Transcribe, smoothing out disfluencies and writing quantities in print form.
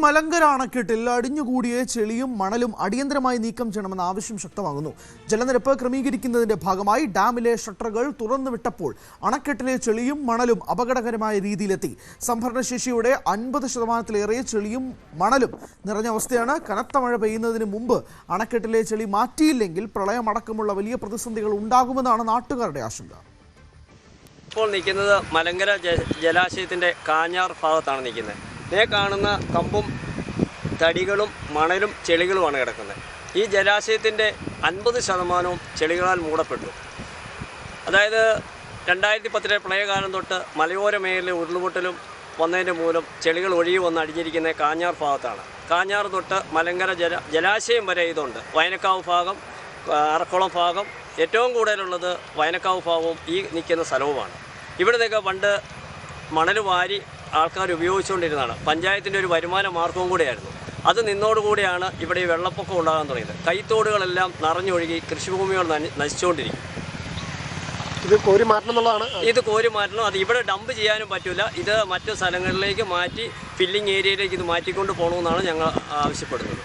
മലങ്കര അണക്കെട്ടിൽ അടിഞ്ഞുകൂടിയ ചെളിയും മണലും അടിയന്തരമായി നീക്കം ചെയ്യണമെന്ന ആവശ്യം ശക്തമാകുന്നു. ജലനിരപ്പ് ക്രമീകരിക്കുന്നതിന്റെ ഭാഗമായി ഡാമിലെ ഷട്ടറുകൾ തുറന്നുവിട്ടപ്പോൾ അണക്കെട്ടിലെ ചെളിയും മണലും അപകടകരമായ രീതിയിലെത്തി. സംഭരണശേഷിയുടെ 50% ചെളിയും മണലും നിറഞ്ഞ അവസ്ഥയാണ്. കനത്ത മഴ പെയ്യുന്നതിന് മുമ്പ് അണക്കെട്ടിലെ ചെളി മാറ്റിയില്ലെങ്കിൽ പ്രളയമടക്കമുള്ള വലിയ പ്രതിസന്ധികൾ ഉണ്ടാകുമെന്നാണ് നാട്ടുകാരുടെ ആശങ്ക. ഇപ്പോൾ നിൽക്കുന്നത് മലങ്കര ജലാശയത്തിൻ്റെ കാഞ്ഞാർ ഭാഗത്താണ് നിൽക്കുന്നത്. കാണുന്ന കമ്പും തടികളും മണലും ചെളികളുമാണ് കിടക്കുന്നത്. ഈ ജലാശയത്തിൻ്റെ 50% ചെളികളാൽ മൂടപ്പെട്ടു. അതായത് 2010 പ്രളയകാലം തൊട്ട് മലയോര മേഖലയിലെ ഉരുളുപൊട്ടലും വന്നതിൻ്റെ മൂലം ചെളികൾ ഒഴുകി വന്ന് അടിഞ്ഞിരിക്കുന്ന കാഞ്ഞാർ ഭാഗത്താണ്. കാഞ്ഞാർ തൊട്ട് മലങ്കര ജലാശയം വരെ ഇതുണ്ട്. വയനക്കാവ് ഭാഗം, അറക്കുളം ഭാഗം, ഏറ്റവും കൂടുതലുള്ളത് വയനക്കാവ് ഭാഗവും ഈ നിൽക്കുന്ന സ്ഥലവുമാണ്. ഇവിടെ നിന്നൊക്കെ പണ്ട് മണൽ വാരി ആൾക്കാർ ഉപയോഗിച്ചുകൊണ്ടിരുന്നതാണ്. പഞ്ചായത്തിൻ്റെ ഒരു വരുമാന മാർഗവും കൂടെയായിരുന്നു. അത് നിന്നോടുകൂടിയാണ് ഇവിടെ ഈ വെള്ളപ്പൊക്കം ഉണ്ടാകാൻ തുടങ്ങിയത്. കൈത്തോടുകളെല്ലാം നിറഞ്ഞൊഴുകി കൃഷിഭൂമികൾ നശിച്ചുകൊണ്ടിരിക്കും. ഇത് കോരി മാറ്റണം എന്നുള്ളതാണ്. ഇത് കോരി മാറ്റണം. അത് ഇവിടെ ഡംപ് ചെയ്യാനും പറ്റില്ല. ഇത് മറ്റു സ്ഥലങ്ങളിലേക്ക് മാറ്റി ഫില്ലിംഗ് ഏരിയയിലേക്ക് ഇത് മാറ്റിക്കൊണ്ട് പോകണമെന്നാണ് ഞങ്ങൾ ആവശ്യപ്പെടുന്നത്.